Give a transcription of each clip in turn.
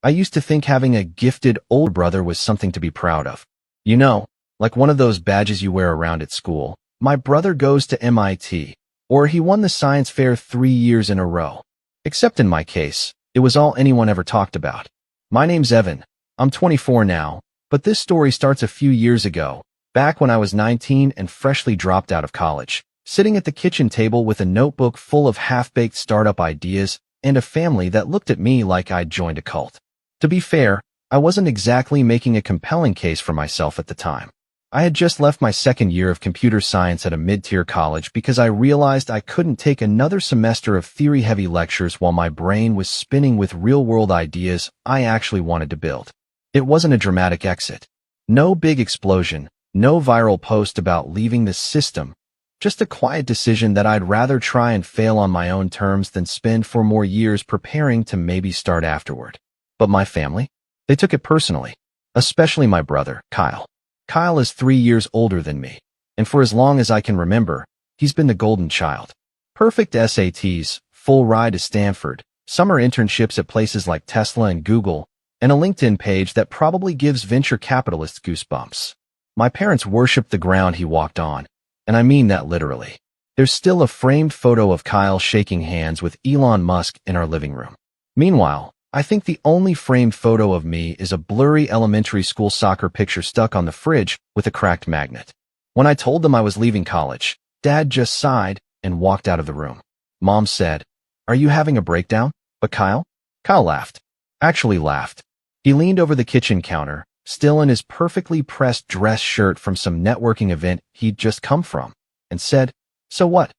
I used to think having a gifted older brother was something to be proud of. You know, like one of those badges you wear around at school. My brother goes to MIT, or he won the science fair 3 years in a row. Except in my case, it was all anyone ever talked about. My name's Evan. I'm 24 now, but this story starts a few years ago, back when I was 19 and freshly dropped out of college, sitting at the kitchen table with a notebook full of half-baked startup ideas and a family that looked at me like I'd joined a cult. To be fair, I wasn't exactly making a compelling case for myself at the time. I had just left my second year of computer science at a mid-tier college because I realized I couldn't take another semester of theory-heavy lectures while my brain was spinning with real-world ideas I actually wanted to build. It wasn't a dramatic exit. No big explosion, no viral post about leaving the system, just a quiet decision that I'd rather try and fail on my own terms than spend 4 more years preparing to maybe start afterward. But my family? They took it personally. Especially my brother, Kyle. Kyle is 3 years older than me, and for as long as I can remember, he's been the golden child. Perfect SATs, full ride to Stanford, summer internships at places like Tesla and Google, and a LinkedIn page that probably gives venture capitalists goosebumps. My parents worshiped the ground he walked on, and I mean that literally. There's still a framed photo of Kyle shaking hands with Elon Musk in our living room. Meanwhile, I think the only framed photo of me is a blurry elementary school soccer picture stuck on the fridge with a cracked magnet. When I told them I was leaving college, Dad just sighed and walked out of the room. Mom said, "Are you having a breakdown?" But Kyle? Kyle laughed. Actually laughed. He leaned over the kitchen counter, still in his perfectly pressed dress shirt from some networking event he'd just come from, and said, "So what?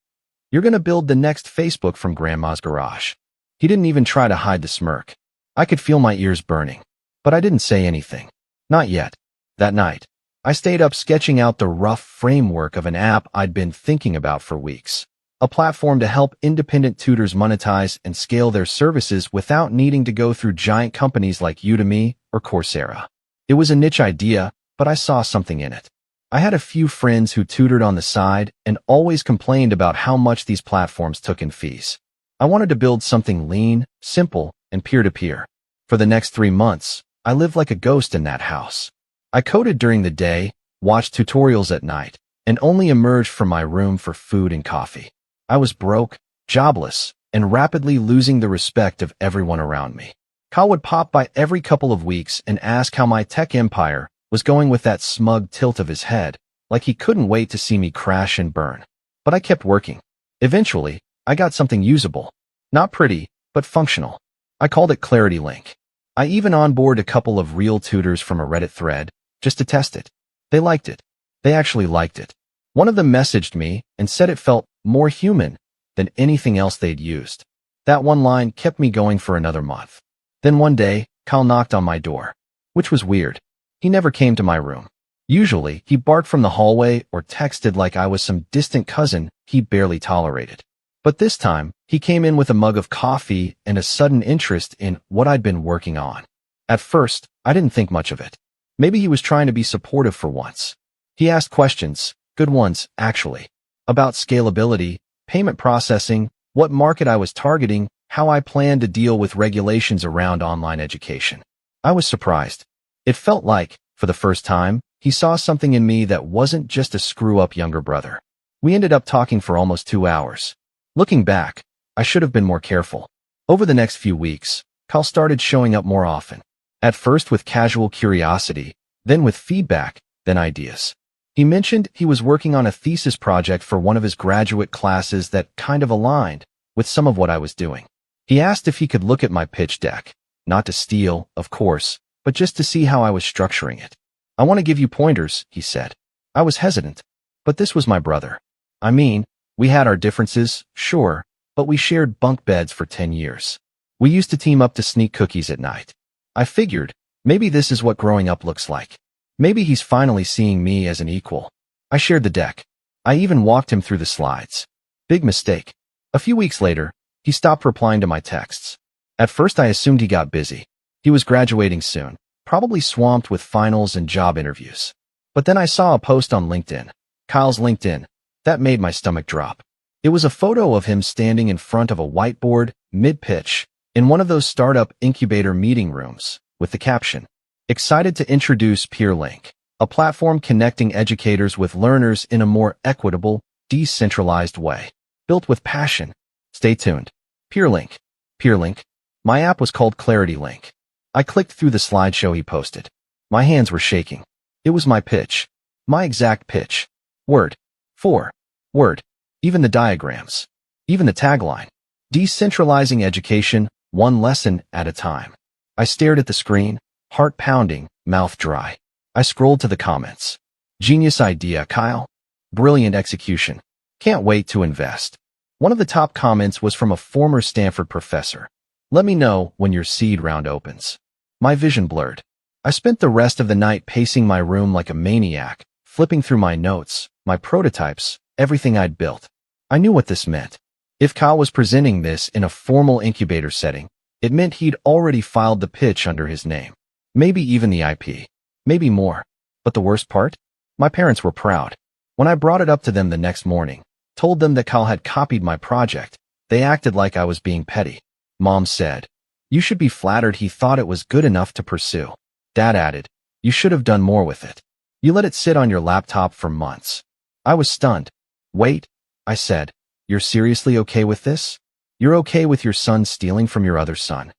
You're gonna build the next Facebook from Grandma's garage." He didn't even try to hide the smirk. I could feel my ears burning, but I didn't say anything. Not yet. That night, I stayed up sketching out the rough framework of an app I'd been thinking about for weeks. A platform to help independent tutors monetize and scale their services without needing to go through giant companies like Udemy or Coursera. It was a niche idea, but I saw something in it. I had a few friends who tutored on the side and always complained about how much these platforms took in fees. I wanted to build something lean, simple, and peer-to-peer. For the next 3 months, I lived like a ghost in that house. I coded during the day, watched tutorials at night, and only emerged from my room for food and coffee. I was broke, jobless, and rapidly losing the respect of everyone around me. Kyle would pop by every couple of weeks and ask how my tech empire was going with that smug tilt of his head, like he couldn't wait to see me crash and burn. But I kept working. Eventually, I got something usable. Not pretty, but functional. I called it Clarity Link. I even onboarded a couple of real tutors from a Reddit thread, just to test it. They liked it. They actually liked it. One of them messaged me and said it felt more human than anything else they'd used. That one line kept me going for another month. Then one day, Kyle knocked on my door, which was weird. He never came to my room. Usually, he barked from the hallway or texted like I was some distant cousin he barely tolerated. But this time, he came in with a mug of coffee and a sudden interest in what I'd been working on. At first, I didn't think much of it. Maybe he was trying to be supportive for once. He asked questions, good ones, actually, about scalability, payment processing, what market I was targeting, how I planned to deal with regulations around online education. I was surprised. It felt like, for the first time, he saw something in me that wasn't just a screw-up younger brother. We ended up talking for almost 2 hours. Looking back, I should have been more careful. Over the next few weeks, Kyle started showing up more often. At first with casual curiosity, then with feedback, then ideas. He mentioned he was working on a thesis project for one of his graduate classes that kind of aligned with some of what I was doing. He asked if he could look at my pitch deck, not to steal, of course, but just to see how I was structuring it. "I want to give you pointers," he said. I was hesitant, but this was my brother. I mean, we had our differences, sure, but we shared bunk beds for 10 years. We used to team up to sneak cookies at night. I figured, maybe this is what growing up looks like. Maybe he's finally seeing me as an equal. I shared the deck. I even walked him through the slides. Big mistake. A few weeks later, he stopped replying to my texts. At first I assumed he got busy. He was graduating soon, probably swamped with finals and job interviews. But then I saw a post on LinkedIn. Kyle's LinkedIn. That made my stomach drop. It was a photo of him standing in front of a whiteboard, mid-pitch, in one of those startup incubator meeting rooms, with the caption, "Excited to introduce PeerLink, a platform connecting educators with learners in a more equitable, decentralized way. Built with passion." Stay tuned. PeerLink. PeerLink. My app was called ClarityLink. I clicked through the slideshow he posted. My hands were shaking. It was my pitch. My exact pitch. Word for word. Even the diagrams. Even the tagline. Decentralizing education, one lesson at a time. I stared at the screen, heart pounding, mouth dry. I scrolled to the comments. Genius idea, Kyle. Brilliant execution. Can't wait to invest. One of the top comments was from a former Stanford professor. Let me know when your seed round opens. My vision blurred. I spent the rest of the night pacing my room like a maniac, flipping through my notes, my prototypes, everything I'd built. I knew what this meant. If Kyle was presenting this in a formal incubator setting, it meant he'd already filed the pitch under his name. Maybe even the IP. Maybe more. But the worst part? My parents were proud. When I brought it up to them the next morning, told them that Kyle had copied my project, they acted like I was being petty. Mom said, "You should be flattered he thought it was good enough to pursue." Dad added, "You should have done more with it. You let it sit on your laptop for months." I was stunned. "Wait," I said, "you're seriously okay with this? You're okay with your son stealing from your other son?"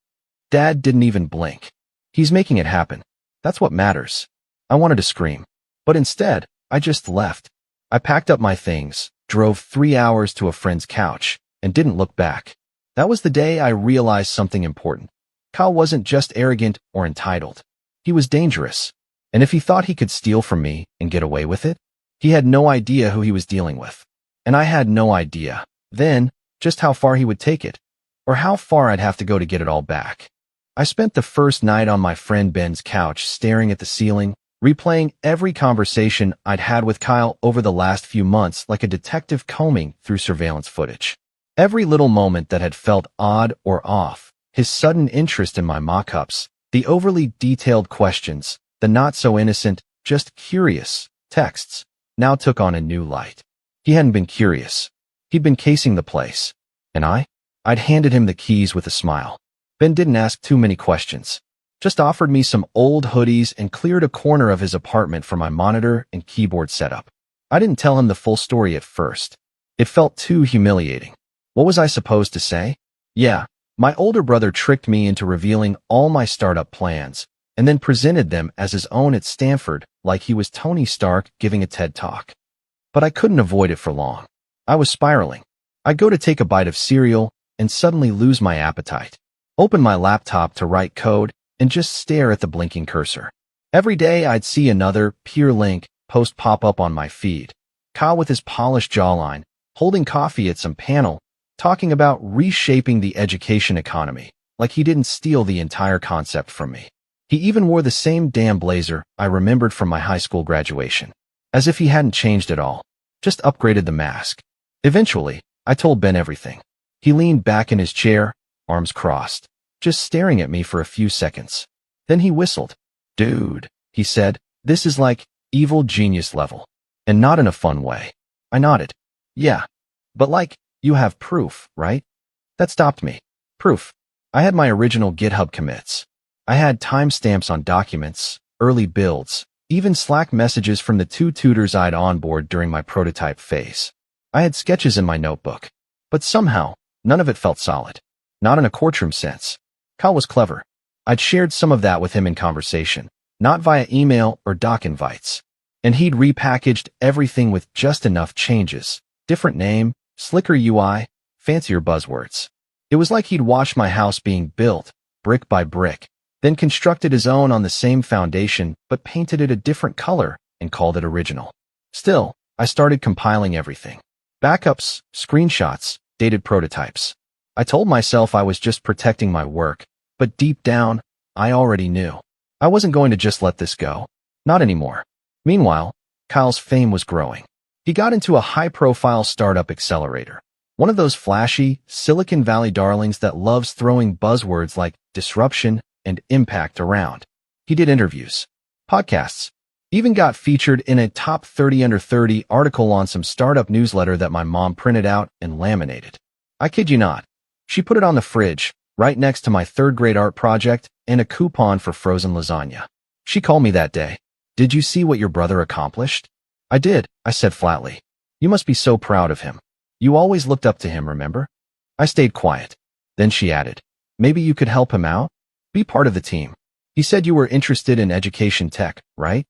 Dad didn't even blink. "He's making it happen. That's what matters." I wanted to scream, but instead, I just left. I packed up my things, drove 3 hours to a friend's couch, and didn't look back. That was the day I realized something important. Kyle wasn't just arrogant or entitled. He was dangerous. And if he thought he could steal from me and get away with it, he had no idea who he was dealing with. And I had no idea, then, just how far he would take it, or how far I'd have to go to get it all back. I spent the first night on my friend Ben's couch staring at the ceiling, replaying every conversation I'd had with Kyle over the last few months like a detective combing through surveillance footage. Every little moment that had felt odd or off, his sudden interest in my mock-ups, the overly detailed questions, the not-so-innocent, just curious texts, now took on a new light. He hadn't been curious. He'd been casing the place. And I'd handed him the keys with a smile. Ben didn't ask too many questions. Just offered me some old hoodies and cleared a corner of his apartment for my monitor and keyboard setup. I didn't tell him the full story at first. It felt too humiliating. What was I supposed to say? Yeah, my older brother tricked me into revealing all my startup plans and then presented them as his own at Stanford like he was Tony Stark giving a TED Talk. But I couldn't avoid it for long. I was spiraling. I'd go to take a bite of cereal and suddenly lose my appetite. Open my laptop to write code and just stare at the blinking cursor. Every day I'd see another PeerLink post pop up on my feed. Kyle with his polished jawline, holding coffee at some panel, talking about reshaping the education economy, like he didn't steal the entire concept from me. He even wore the same damn blazer I remembered from my high school graduation. As if he hadn't changed at all, just upgraded the mask. Eventually, I told Ben everything. He leaned back in his chair, arms crossed, just staring at me for a few seconds. Then he whistled. "Dude," he said, "this is like evil genius level. And not in a fun way." I nodded. "Yeah. But like, you have proof, right?" That stopped me. Proof. I had my original GitHub commits. I had timestamps on documents, early builds, even Slack messages from the 2 tutors I'd onboard during my prototype phase. I had sketches in my notebook. But somehow, none of it felt solid. Not in a courtroom sense. Kyle was clever. I'd shared some of that with him in conversation, not via email or doc invites. And he'd repackaged everything with just enough changes. Different name, slicker UI, fancier buzzwords. It was like he'd watched my house being built, brick by brick, then constructed his own on the same foundation but painted it a different color and called it original. Still, I started compiling everything. Backups, screenshots, dated prototypes. I told myself I was just protecting my work, but deep down, I already knew. I wasn't going to just let this go. Not anymore. Meanwhile, Kyle's fame was growing. He got into a high-profile startup accelerator, one of those flashy, Silicon Valley darlings that loves throwing buzzwords like disruption and impact around. He did interviews, podcasts, even got featured in a top 30 under 30 article on some startup newsletter that my mom printed out and laminated. I kid you not. She put it on the fridge, right next to my third-grade art project and a coupon for frozen lasagna. She called me that day. "Did you see what your brother accomplished?" "I did," I said flatly. "You must be so proud of him. You always looked up to him, remember?" I stayed quiet. Then she added, "Maybe you could help him out? Be part of the team. He said you were interested in education tech, right?"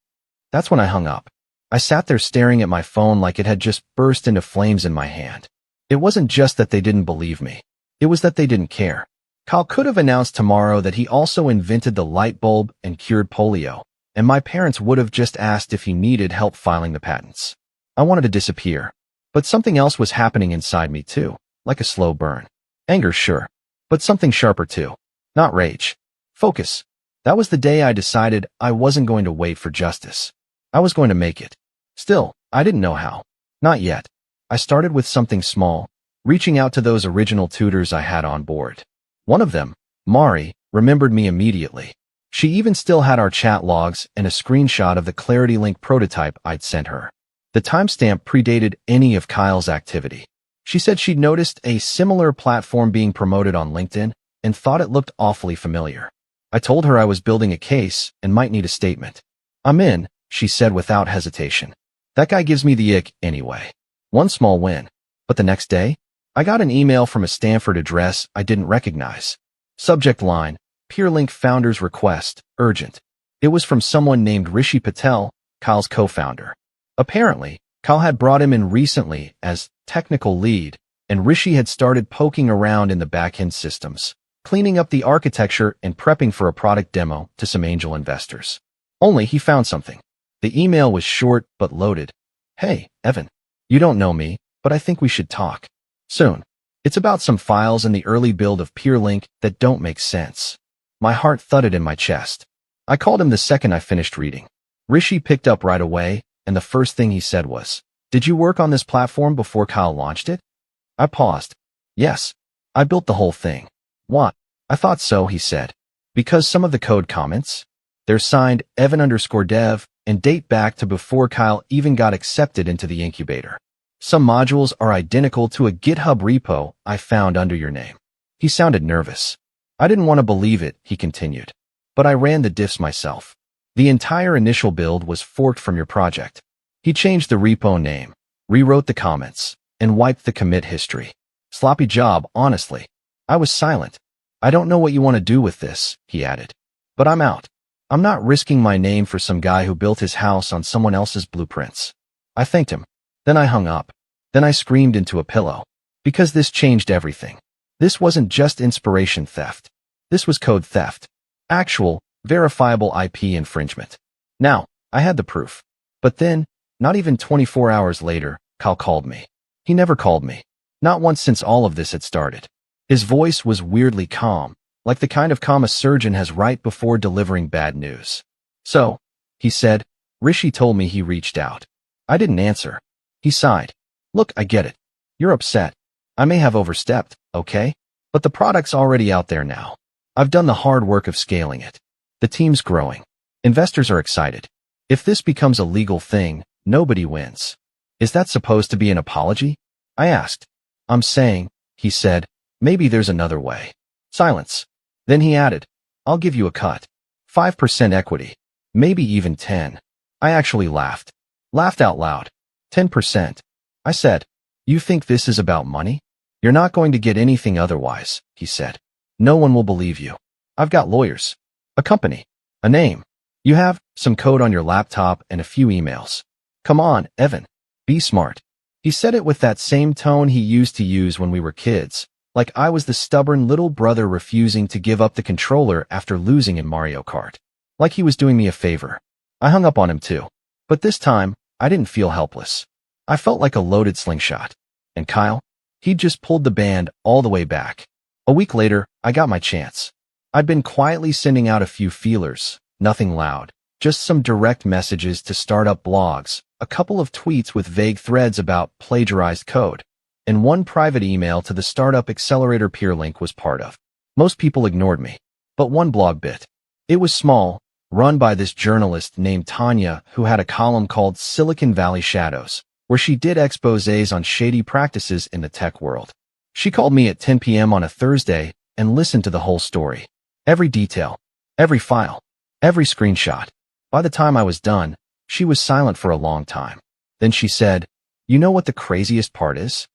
That's when I hung up. I sat there staring at my phone like it had just burst into flames in my hand. It wasn't just that they didn't believe me. It was that they didn't care. Kyle could have announced tomorrow that he also invented the light bulb and cured polio, and my parents would have just asked if he needed help filing the patents. I wanted to disappear. But something else was happening inside me too, like a slow burn. Anger, sure, but something sharper too. Not rage. Focus. That was the day I decided I wasn't going to wait for justice. I was going to make it. Still, I didn't know how. Not yet. I started with something small, reaching out to those original tutors I had on board. One of them, Mari, remembered me immediately. She even still had our chat logs and a screenshot of the Clarity Link prototype I'd sent her. The timestamp predated any of Kyle's activity. She said she'd noticed a similar platform being promoted on LinkedIn and thought it looked awfully familiar. I told her I was building a case and might need a statement. "I'm in," she said without hesitation. "That guy gives me the ick anyway." One small win. But the next day, I got an email from a Stanford address I didn't recognize. Subject line, PeerLink Founder's Request, Urgent. It was from someone named Rishi Patel, Kyle's co-founder. Apparently, Kyle had brought him in recently as technical lead, and Rishi had started poking around in the back-end systems, cleaning up the architecture and prepping for a product demo to some angel investors. Only he found something. The email was short but loaded. "Hey, Evan. You don't know me, but I think we should talk. Soon. It's about some files in the early build of PeerLink that don't make sense." My heart thudded in my chest. I called him the second I finished reading. Rishi picked up right away, and the first thing he said was, "Did you work on this platform before Kyle launched it?" I paused. "Yes. I built the whole thing." "What?" "I thought so," he said. "Because some of the code comments, they're signed Evan_dev and date back to before Kyle even got accepted into the incubator. Some modules are identical to a GitHub repo I found under your name." He sounded nervous. "I didn't want to believe it," he continued. "But I ran the diffs myself. The entire initial build was forked from your project." He changed the repo name, rewrote the comments, and wiped the commit history. "Sloppy job, honestly." I was silent. "I don't know what you want to do with this," he added. "But I'm out. I'm not risking my name for some guy who built his house on someone else's blueprints." I thanked him. Then I hung up. Then I screamed into a pillow. Because this changed everything. This wasn't just inspiration theft. This was code theft. Actual, verifiable IP infringement. Now, I had the proof. But then, not even 24 hours later, Kyle called me. He never called me. Not once since all of this had started. His voice was weirdly calm, like the kind of calm a surgeon has right before delivering bad news. "So," he said, "Rishi told me he reached out." I didn't answer. He sighed. "Look, I get it. You're upset. I may have overstepped, okay? But the product's already out there now. I've done the hard work of scaling it. The team's growing. Investors are excited. If this becomes a legal thing, nobody wins." "Is that supposed to be an apology?" I asked. "I'm saying," he said, "maybe there's another way." Silence. Then he added, "I'll give you a cut. 5% equity. Maybe even 10. I actually laughed. Laughed out loud. 10%. I said, "You think this is about money? You're not going to get anything otherwise," he said. "No one will believe you. I've got lawyers. A company. A name. You have some code on your laptop and a few emails. Come on, Evan. Be smart." He said it with that same tone he used to use when we were kids, like I was the stubborn little brother refusing to give up the controller after losing in Mario Kart. Like he was doing me a favor. I hung up on him too. But this time, I didn't feel helpless. I felt like a loaded slingshot. And Kyle? He'd just pulled the band all the way back. A week later, I got my chance. I'd been quietly sending out a few feelers, nothing loud, just some direct messages to startup blogs, a couple of tweets with vague threads about plagiarized code, and one private email to the startup accelerator PeerLink was part of. Most people ignored me, but one blog bit. It was small, run by this journalist named Tanya who had a column called Silicon Valley Shadows, where she did exposés on shady practices in the tech world. She called me at 10 p.m. on a Thursday and listened to the whole story. Every detail, every file, every screenshot. By the time I was done, she was silent for a long time. Then she said, "You know what the craziest part is?"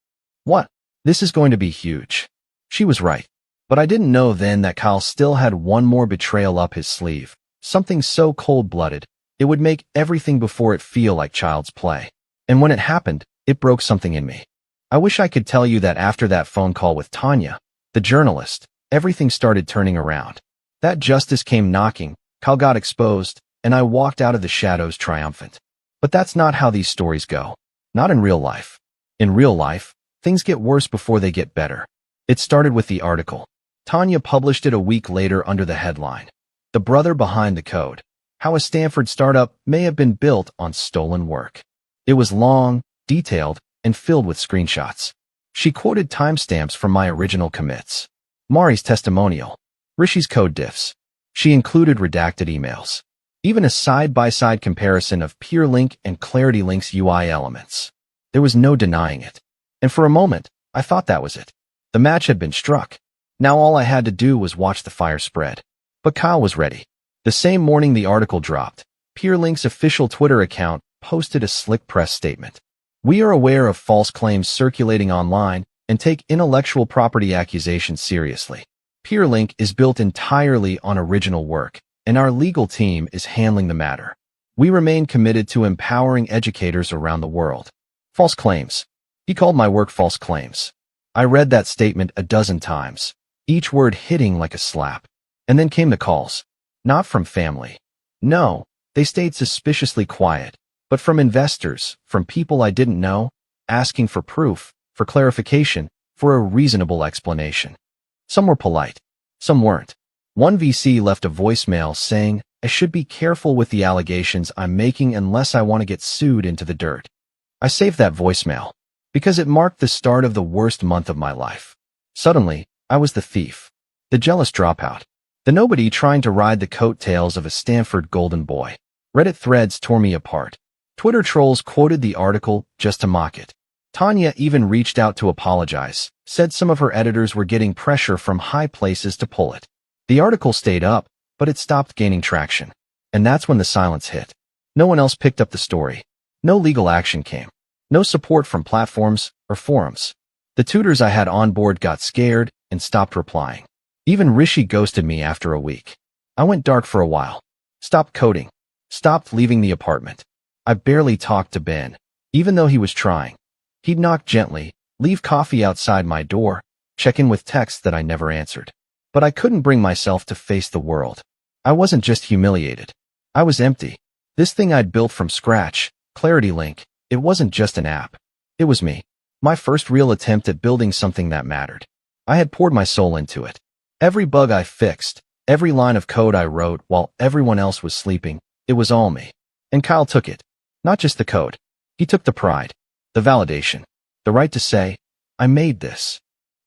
"What?" "This is going to be huge." She was right. But I didn't know then that Kyle still had one more betrayal up his sleeve. Something so cold-blooded, it would make everything before it feel like child's play. And when it happened, it broke something in me. I wish I could tell you that after that phone call with Tanya, the journalist, everything started turning around. That justice came knocking, Kyle got exposed, and I walked out of the shadows triumphant. But that's not how these stories go. Not in real life. In real life, things get worse before they get better. It started with the article. Tanya published it a week later under the headline, "The Brother Behind the Code: How a Stanford Startup May Have Been Built on Stolen Work." It was long, detailed, and filled with screenshots. She quoted timestamps from my original commits, Mari's testimonial, Rishi's code diffs. She included redacted emails. Even a side-by-side comparison of PeerLink and ClarityLink's UI elements. There was no denying it. And for a moment, I thought that was it. The match had been struck. Now all I had to do was watch the fire spread. But Kyle was ready. The same morning the article dropped, PeerLink's official Twitter account posted a slick press statement. "We are aware of false claims circulating online and take intellectual property accusations seriously. PeerLink is built entirely on original work, and our legal team is handling the matter. We remain committed to empowering educators around the world." False claims. He called my work false claims. I read that statement a dozen times, each word hitting like a slap. And then came the calls. Not from family. No, they stayed suspiciously quiet, but from investors, from people I didn't know, asking for proof, for clarification, for a reasonable explanation. Some were polite. Some weren't. One VC left a voicemail saying, "I should be careful with the allegations I'm making unless I want to get sued into the dirt." I saved that voicemail because it marked the start of the worst month of my life. Suddenly, I was the thief, the jealous dropout, the nobody trying to ride the coattails of a Stanford golden boy. Reddit threads tore me apart. Twitter trolls quoted the article just to mock it. Tanya even reached out to apologize, said some of her editors were getting pressure from high places to pull it. The article stayed up, but it stopped gaining traction. And that's when the silence hit. No one else picked up the story. No legal action came. No support from platforms or forums. The tutors I had on board got scared and stopped replying. Even Rishi ghosted me after a week. I went dark for a while. Stopped coding. Stopped leaving the apartment. I barely talked to Ben, even though he was trying. He'd knock gently, leave coffee outside my door, check in with texts that I never answered. But I couldn't bring myself to face the world. I wasn't just humiliated. I was empty. This thing I'd built from scratch, ClarityLink, it wasn't just an app. It was me. My first real attempt at building something that mattered. I had poured my soul into it. Every bug I fixed, every line of code I wrote while everyone else was sleeping, it was all me. And Kyle took it. Not just the code. He took the pride, the validation, the right to say, "I made this."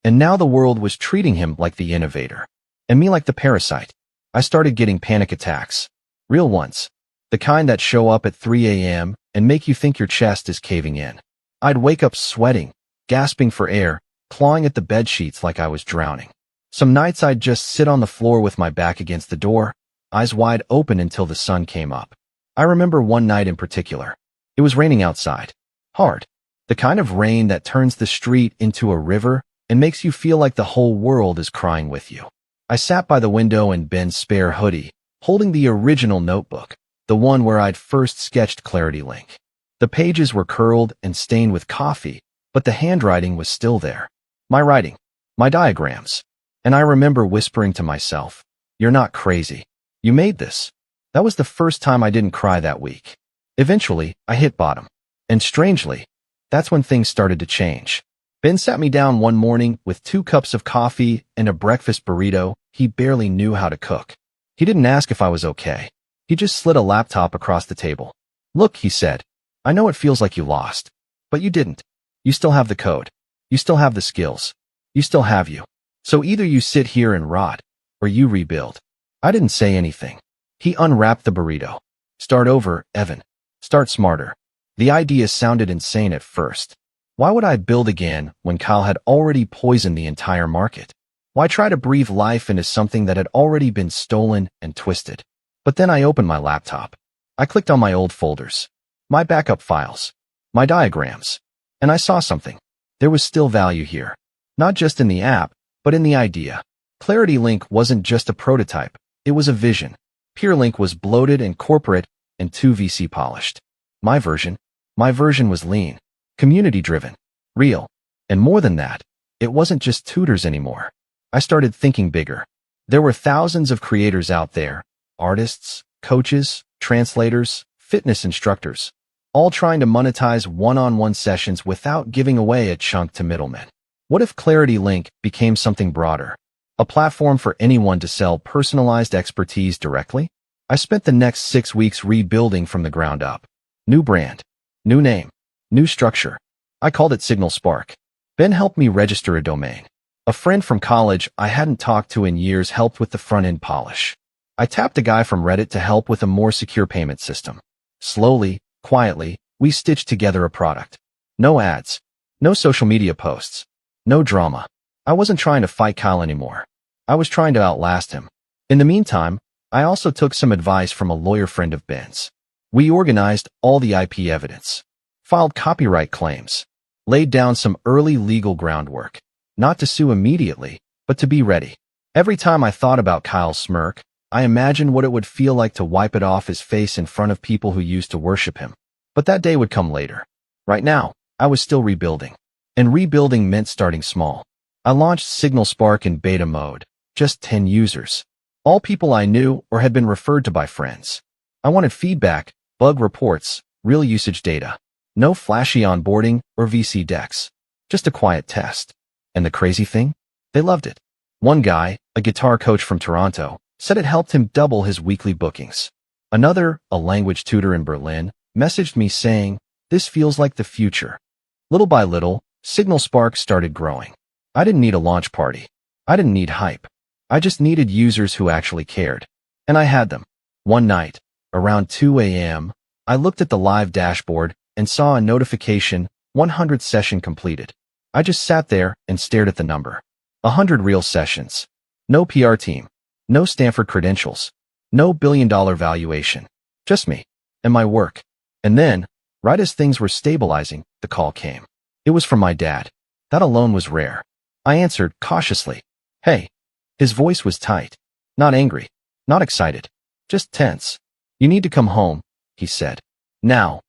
And now the world was treating him like the innovator, and me like the parasite. I started getting panic attacks. Real ones. The kind that show up at 3 a.m. and make you think your chest is caving in. I'd wake up sweating, gasping for air, clawing at the bed sheets like I was drowning. Some nights I'd just sit on the floor with my back against the door, eyes wide open until the sun came up. I remember one night in particular. It was raining outside. Hard. The kind of rain that turns the street into a river and makes you feel like the whole world is crying with you. I sat by the window in Ben's spare hoodie, holding the original notebook, the one where I'd first sketched ClarityLink. The pages were curled and stained with coffee, but the handwriting was still there. My writing. My diagrams. And I remember whispering to myself, "You're not crazy. You made this." That was the first time I didn't cry that week. Eventually, I hit bottom. And strangely, that's when things started to change. Ben sat me down one morning with 2 cups of coffee and a breakfast burrito he barely knew how to cook. He didn't ask if I was okay. He just slid a laptop across the table. "Look," he said, "I know it feels like you lost. But you didn't. You still have the code. You still have the skills. You still have you. So either you sit here and rot, or you rebuild." I didn't say anything. He unwrapped the burrito. "Start over, Evan. Start smarter." The idea sounded insane at first. Why would I build again when Kyle had already poisoned the entire market? Why try to breathe life into something that had already been stolen and twisted? But then I opened my laptop. I clicked on my old folders, my backup files, my diagrams, and I saw something. There was still value here. Not just in the app, but in the idea. Clarity Link wasn't just a prototype. It was a vision. PeerLink was bloated and corporate and too VC polished. My version was lean, community-driven, real. And more than that, it wasn't just tutors anymore. I started thinking bigger. There were thousands of creators out there, artists, coaches, translators, fitness instructors, all trying to monetize one-on-one sessions without giving away a chunk to middlemen. What if Clarity Link became something broader? A platform for anyone to sell personalized expertise directly? I spent the next 6 weeks rebuilding from the ground up. New brand, new name, new structure. I called it Signal Spark. Ben helped me register a domain. A friend from college I hadn't talked to in years helped with the front-end polish. I tapped a guy from Reddit to help with a more secure payment system. Slowly, quietly, we stitched together a product. No ads, no social media posts, no drama. I wasn't trying to fight Kyle anymore. I was trying to outlast him. In the meantime, I also took some advice from a lawyer friend of Ben's. We organized all the IP evidence, filed copyright claims, laid down some early legal groundwork, not to sue immediately, but to be ready. Every time I thought about Kyle's smirk, I imagined what it would feel like to wipe it off his face in front of people who used to worship him. But that day would come later. Right now, I was still rebuilding. And rebuilding meant starting small. I launched Signal Spark in beta mode, just 10 users. All people I knew or had been referred to by friends. I wanted feedback, bug reports, real usage data. No flashy onboarding or VC decks. Just a quiet test. And the crazy thing? They loved it. One guy, a guitar coach from Toronto, said it helped him double his weekly bookings. Another, a language tutor in Berlin, messaged me saying, "This feels like the future." Little by little, Signal Spark started growing. I didn't need a launch party. I didn't need hype. I just needed users who actually cared. And I had them. One night, around 2 a.m., I looked at the live dashboard and saw a notification, 100th session completed. I just sat there and stared at the number. 100 real sessions. No PR team. No Stanford credentials. No billion-dollar valuation. Just me. And my work. And then, right as things were stabilizing, the call came. It was from my dad. That alone was rare. I answered cautiously. "Hey." His voice was tight. Not angry. Not excited. Just tense. "You need to come home," he said. "Now."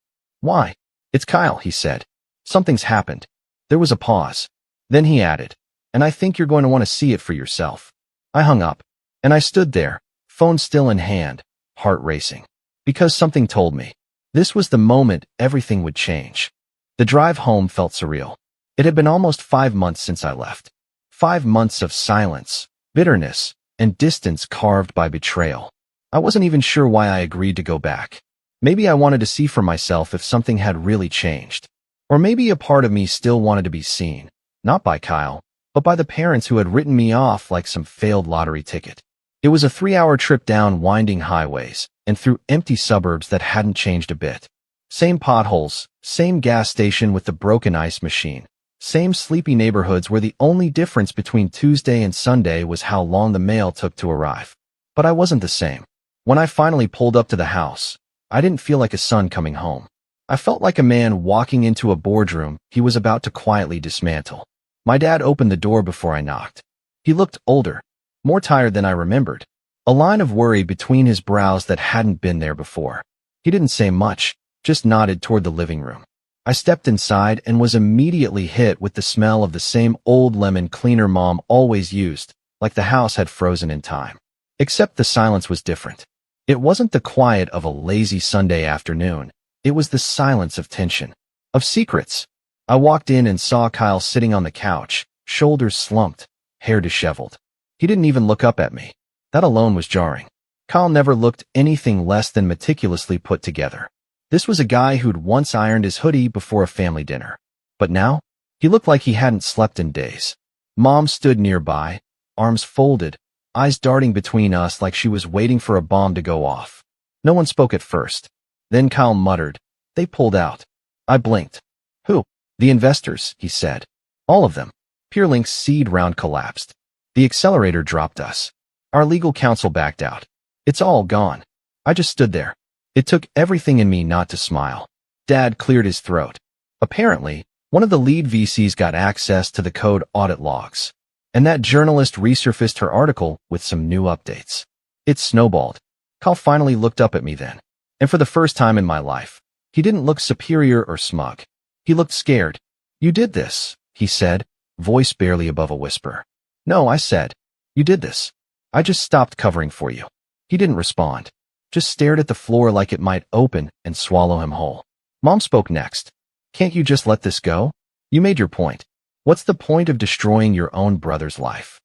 "Why?" "It's Kyle," he said. "Something's happened." There was a pause. Then he added, "And I think you're going to want to see it for yourself." I hung up. And I stood there, phone still in hand, heart racing. Because something told me. This was the moment everything would change. The drive home felt surreal. It had been almost 5 months since I left. 5 months of silence, bitterness, and distance carved by betrayal. I wasn't even sure why I agreed to go back. Maybe I wanted to see for myself if something had really changed. Or maybe a part of me still wanted to be seen, not by Kyle, but by the parents who had written me off like some failed lottery ticket. It was a 3-hour trip down winding highways and through empty suburbs that hadn't changed a bit. Same potholes, same gas station with the broken ice machine, same sleepy neighborhoods where the only difference between Tuesday and Sunday was how long the mail took to arrive. But I wasn't the same. When I finally pulled up to the house, I didn't feel like a son coming home. I felt like a man walking into a boardroom he was about to quietly dismantle. My dad opened the door before I knocked. He looked older, more tired than I remembered, a line of worry between his brows that hadn't been there before. He didn't say much, just nodded toward the living room. I stepped inside and was immediately hit with the smell of the same old lemon cleaner Mom always used, like the house had frozen in time. Except the silence was different. It wasn't the quiet of a lazy Sunday afternoon. It was the silence of tension, of secrets. I walked in and saw Kyle sitting on the couch, shoulders slumped, hair disheveled. He didn't even look up at me. That alone was jarring. Kyle never looked anything less than meticulously put together. This was a guy who'd once ironed his hoodie before a family dinner. But now, he looked like he hadn't slept in days. Mom stood nearby, arms folded, eyes darting between us like she was waiting for a bomb to go off. No one spoke at first. Then Kyle muttered, "They pulled out." I blinked. "Who?" "The investors," he said. "All of them." PeerLink's seed round collapsed. The accelerator dropped us. Our legal counsel backed out. It's all gone. I just stood there. It took everything in me not to smile. Dad cleared his throat. Apparently, one of the lead VCs got access to the code audit logs, and that journalist resurfaced her article with some new updates. It snowballed. Kyle finally looked up at me then, and for the first time in my life, he didn't look superior or smug. He looked scared. "You did this," he said, voice barely above a whisper. "No," I said. "You did this. I just stopped covering for you." He didn't respond, just stared at the floor like it might open and swallow him whole. Mom spoke next. "Can't you just let this go? You made your point. What's the point of destroying your own brother's life?"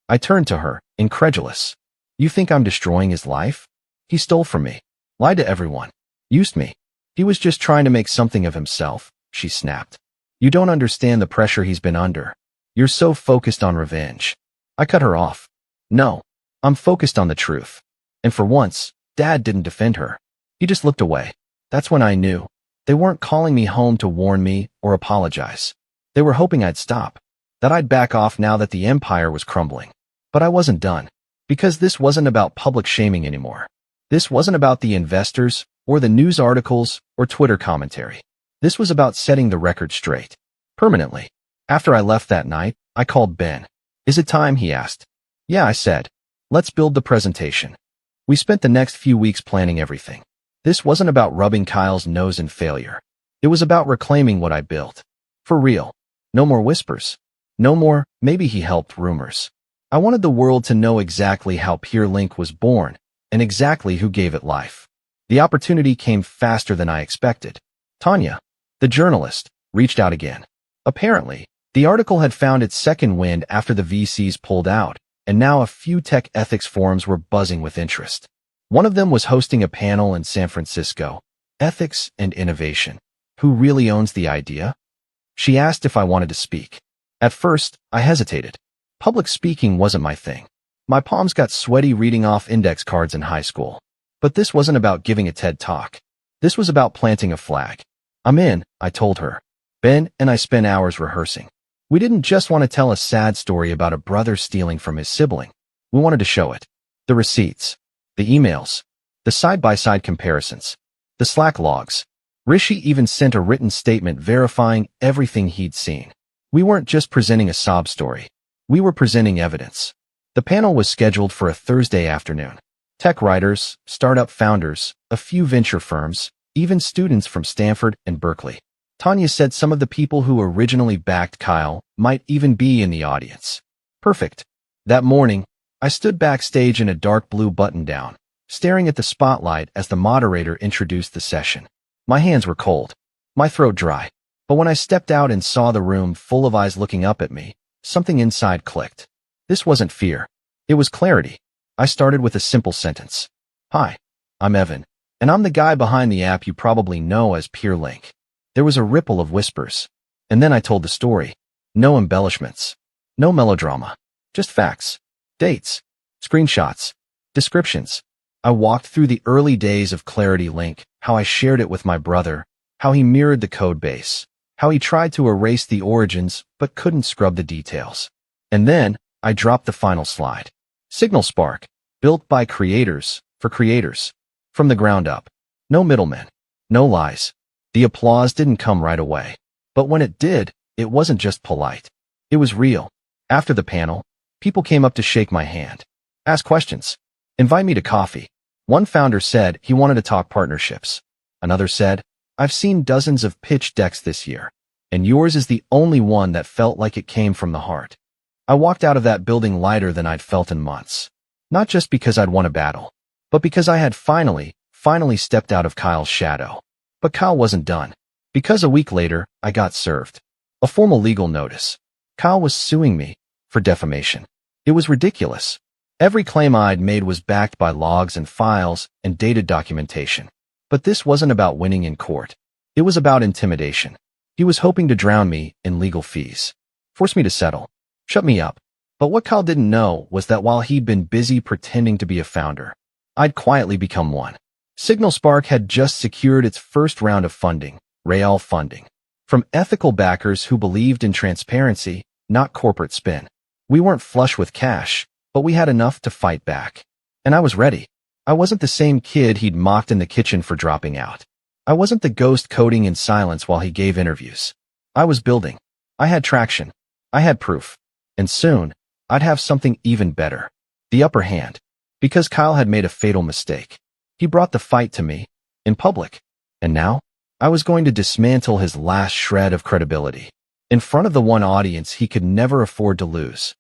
I turned to her, incredulous. "You think I'm destroying his life? He stole from me, lied to everyone, used me. He was just trying to make something of himself," she snapped. "You don't understand the pressure he's been under. You're so focused on revenge." I cut her off. "No, I'm focused on the truth." And for once, Dad didn't defend her. He just looked away. That's when I knew. They weren't calling me home to warn me or apologize. They were hoping I'd stop, that I'd back off now that the empire was crumbling. But I wasn't done, because this wasn't about public shaming anymore. This wasn't about the investors or the news articles or Twitter commentary. This was about setting the record straight, permanently. After I left that night, I called Ben. "Is it time?" he asked. "Yeah," I said. "Let's build the presentation." We spent the next few weeks planning everything. This wasn't about rubbing Kyle's nose in failure. It was about reclaiming what I built. For real. No more whispers. No more, "maybe he helped" rumors. I wanted the world to know exactly how PeerLink was born and exactly who gave it life. The opportunity came faster than I expected. Tanya, the journalist, reached out again. Apparently, the article had found its second wind after the VCs pulled out, and now a few tech ethics forums were buzzing with interest. One of them was hosting a panel in San Francisco, Ethics and Innovation. Who really owns the idea? She asked if I wanted to speak. At first, I hesitated. Public speaking wasn't my thing. My palms got sweaty reading off index cards in high school. But this wasn't about giving a TED Talk. This was about planting a flag. "I'm in," I told her. Ben and I spent hours rehearsing. We didn't just want to tell a sad story about a brother stealing from his sibling. We wanted to show it. The receipts, the emails, the side-by-side comparisons, the Slack logs. Rishi even sent a written statement verifying everything he'd seen. We weren't just presenting a sob story. We were presenting evidence. The panel was scheduled for a Thursday afternoon. Tech writers, startup founders, a few venture firms, even students from Stanford and Berkeley. Tanya said some of the people who originally backed Kyle might even be in the audience. Perfect. That morning, I stood backstage in a dark blue button-down, staring at the spotlight as the moderator introduced the session. My hands were cold, my throat dry. But when I stepped out and saw the room full of eyes looking up at me, something inside clicked. This wasn't fear. It was clarity. I started with a simple sentence. "Hi, I'm Evan, and I'm the guy behind the app you probably know as PeerLink." There was a ripple of whispers. And then I told the story. No embellishments. No melodrama. Just facts. Dates. Screenshots. Descriptions. I walked through the early days of Clarity Link, how I shared it with my brother, how he mirrored the code base, how he tried to erase the origins but couldn't scrub the details. And then I dropped the final slide. Signal Spark, built by creators, for creators. From the ground up. No middlemen. No lies. The applause didn't come right away. But when it did, it wasn't just polite. It was real. After the panel, people came up to shake my hand, ask questions, invite me to coffee. One founder said he wanted to talk partnerships. Another said, "I've seen dozens of pitch decks this year, and yours is the only one that felt like it came from the heart." I walked out of that building lighter than I'd felt in months. Not just because I'd won a battle, but because I had finally stepped out of Kyle's shadow. But Kyle wasn't done. Because a week later, I got served a formal legal notice. Kyle was suing me for defamation. It was ridiculous. Every claim I'd made was backed by logs and files and dated documentation. But this wasn't about winning in court. It was about intimidation. He was hoping to drown me in legal fees, force me to settle, shut me up. But what Kyle didn't know was that while he'd been busy pretending to be a founder, I'd quietly become one. Signal Spark had just secured its first round of funding, real funding, from ethical backers who believed in transparency, not corporate spin. We weren't flush with cash, but we had enough to fight back. And I was ready. I wasn't the same kid he'd mocked in the kitchen for dropping out. I wasn't the ghost coding in silence while he gave interviews. I was building. I had traction. I had proof. And soon, I'd have something even better. The upper hand. Because Kyle had made a fatal mistake. He brought the fight to me, in public. And now, I was going to dismantle his last shred of credibility. In front of the one audience he could never afford to lose.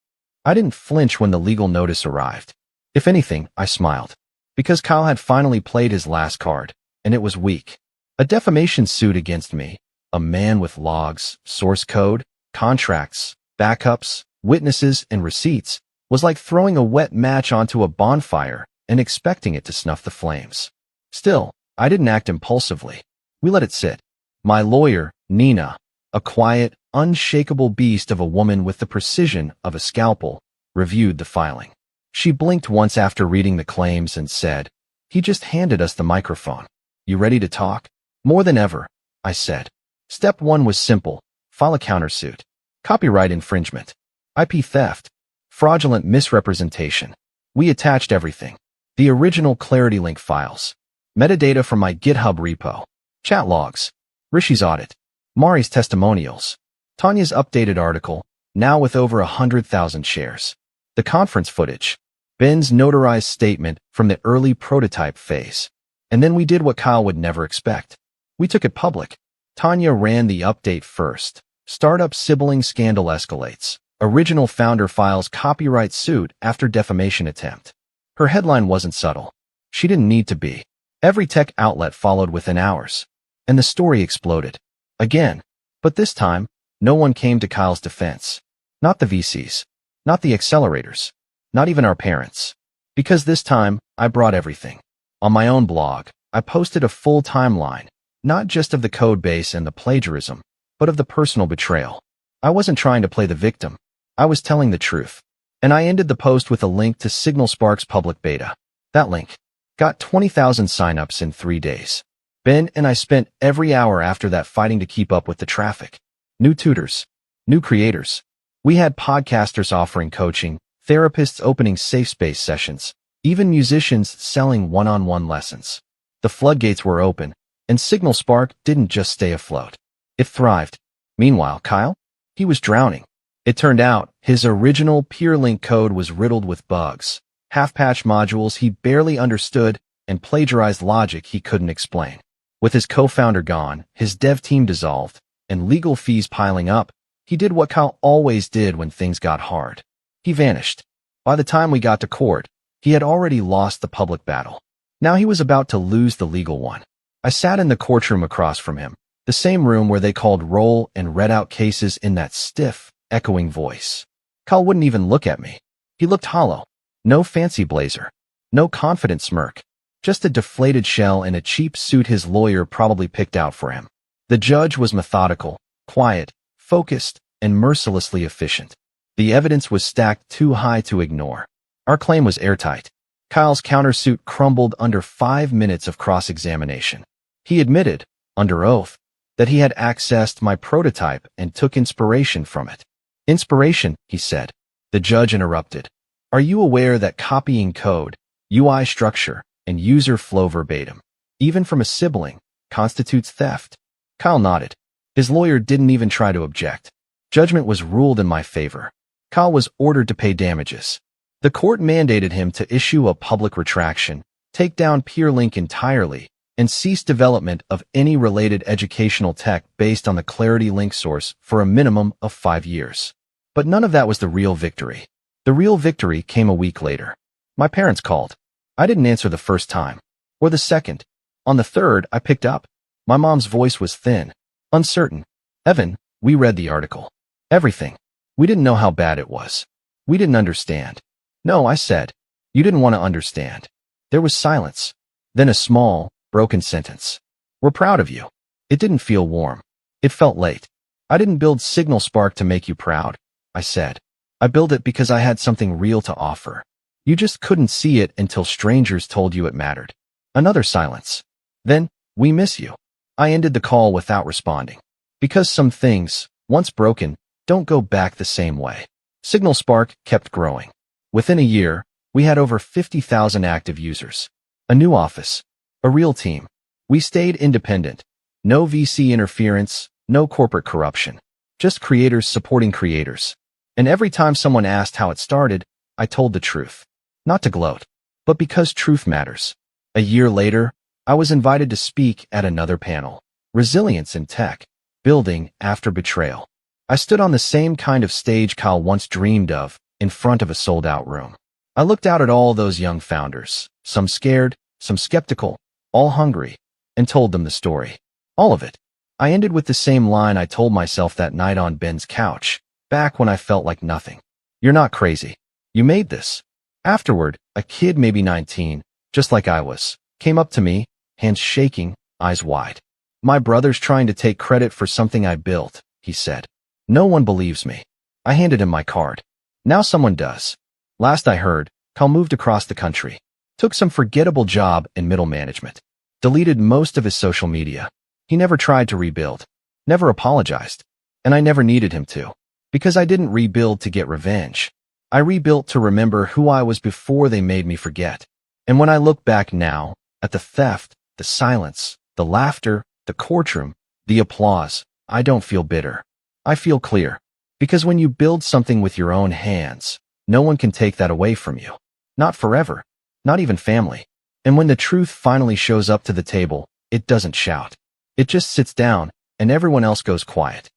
I didn't flinch when the legal notice arrived. If anything, I smiled. Because Kyle had finally played his last card, and it was weak. A defamation suit against me, a man with logs, source code, contracts, backups, witnesses, and receipts, was like throwing a wet match onto a bonfire and expecting it to snuff the flames. Still, I didn't act impulsively. We let it sit. My lawyer, Nina, a quiet, unshakable beast of a woman with the precision of a scalpel, reviewed the filing. She blinked once after reading the claims and said, "He just handed us the microphone. You ready to talk?" "More than ever," I said. Step 1 was simple. File a countersuit. Copyright infringement. IP theft. Fraudulent misrepresentation. We attached everything. The original Clarity Link files. Metadata from my GitHub repo. Chat logs. Rishi's audit. Mari's testimonials. Tanya's updated article, now with over 100,000 shares. The conference footage. Ben's notarized statement from the early prototype phase. And then we did what Kyle would never expect. We took it public. Tanya ran the update first. Startup sibling scandal escalates. Original founder files copyright suit after defamation attempt. Her headline wasn't subtle. She didn't need to be. Every tech outlet followed within hours. And the story exploded. Again. But this time, no one came to Kyle's defense. Not the VCs. Not the accelerators. Not even our parents. Because this time, I brought everything. On my own blog, I posted a full timeline, not just of the code base and the plagiarism, but of the personal betrayal. I wasn't trying to play the victim. I was telling the truth. And I ended the post with a link to Signal Spark's public beta. That link got 20,000 signups in 3 days. Ben and I spent every hour after that fighting to keep up with the traffic. New tutors. New creators. We had podcasters offering coaching, therapists opening safe space sessions, even musicians selling one-on-one lessons. The floodgates were open, and Signal Spark didn't just stay afloat. It thrived. Meanwhile, Kyle? He was drowning. It turned out his original PeerLink code was riddled with bugs, half-patched modules he barely understood, and plagiarized logic he couldn't explain. With his co-founder gone, his dev team dissolved, and legal fees piling up, he did what Kyle always did when things got hard. He vanished. By the time we got to court, he had already lost the public battle. Now he was about to lose the legal one. I sat in the courtroom across from him, the same room where they called roll and read out cases in that stiff, echoing voice. Kyle wouldn't even look at me. He looked hollow. No fancy blazer. No confident smirk. Just a deflated shell in a cheap suit his lawyer probably picked out for him. The judge was methodical, quiet, focused, and mercilessly efficient. The evidence was stacked too high to ignore. Our claim was airtight. Kyle's countersuit crumbled under 5 minutes of cross-examination. He admitted, under oath, that he had accessed my prototype and took inspiration from it. Inspiration, he said. The judge interrupted. Are you aware that copying code, UI structure, and user flow verbatim, even from a sibling, constitutes theft? Kyle nodded. His lawyer didn't even try to object. Judgment was ruled in my favor. Kyle was ordered to pay damages. The court mandated him to issue a public retraction, take down PeerLink entirely, and cease development of any related educational tech based on the Clarity Link source for a minimum of 5 years. But none of that was the real victory. The real victory came a week later. My parents called. I didn't answer the first time, or the second. On the third, I picked up. My mom's voice was thin, uncertain. Evan, we read the article. Everything. We didn't know how bad it was. We didn't understand. No, I said. You didn't want to understand. There was silence. Then a small, broken sentence. We're proud of you. It didn't feel warm. It felt late. I didn't build Signal Spark to make you proud, I said. I built it because I had something real to offer. You just couldn't see it until strangers told you it mattered. Another silence. Then, we miss you. I ended the call without responding. Because some things, once broken, don't go back the same way. Signal Spark kept growing. Within a year, we had over 50,000 active users. A new office. A real team. We stayed independent. No VC interference, no corporate corruption. Just creators supporting creators. And every time someone asked how it started, I told the truth. Not to gloat, but because truth matters. A year later, I was invited to speak at another panel. Resilience in Tech. Building after betrayal. I stood on the same kind of stage Kyle once dreamed of, in front of a sold-out room. I looked out at all those young founders, some scared, some skeptical, all hungry, and told them the story. All of it. I ended with the same line I told myself that night on Ben's couch, back when I felt like nothing. You're not crazy. You made this. Afterward, a kid maybe 19, just like I was, came up to me, hands shaking, eyes wide. My brother's trying to take credit for something I built, he said. No one believes me. I handed him my card. Now someone does. Last I heard, Kyle moved across the country. Took some forgettable job in middle management. Deleted most of his social media. He never tried to rebuild. Never apologized. And I never needed him to. Because I didn't rebuild to get revenge. I rebuilt to remember who I was before they made me forget. And when I look back now, at the theft, the silence, the laughter, the courtroom, the applause, I don't feel bitter. I feel clear. Because when you build something with your own hands, no one can take that away from you. Not forever. Not even family. And when the truth finally shows up to the table, it doesn't shout. It just sits down, and everyone else goes quiet.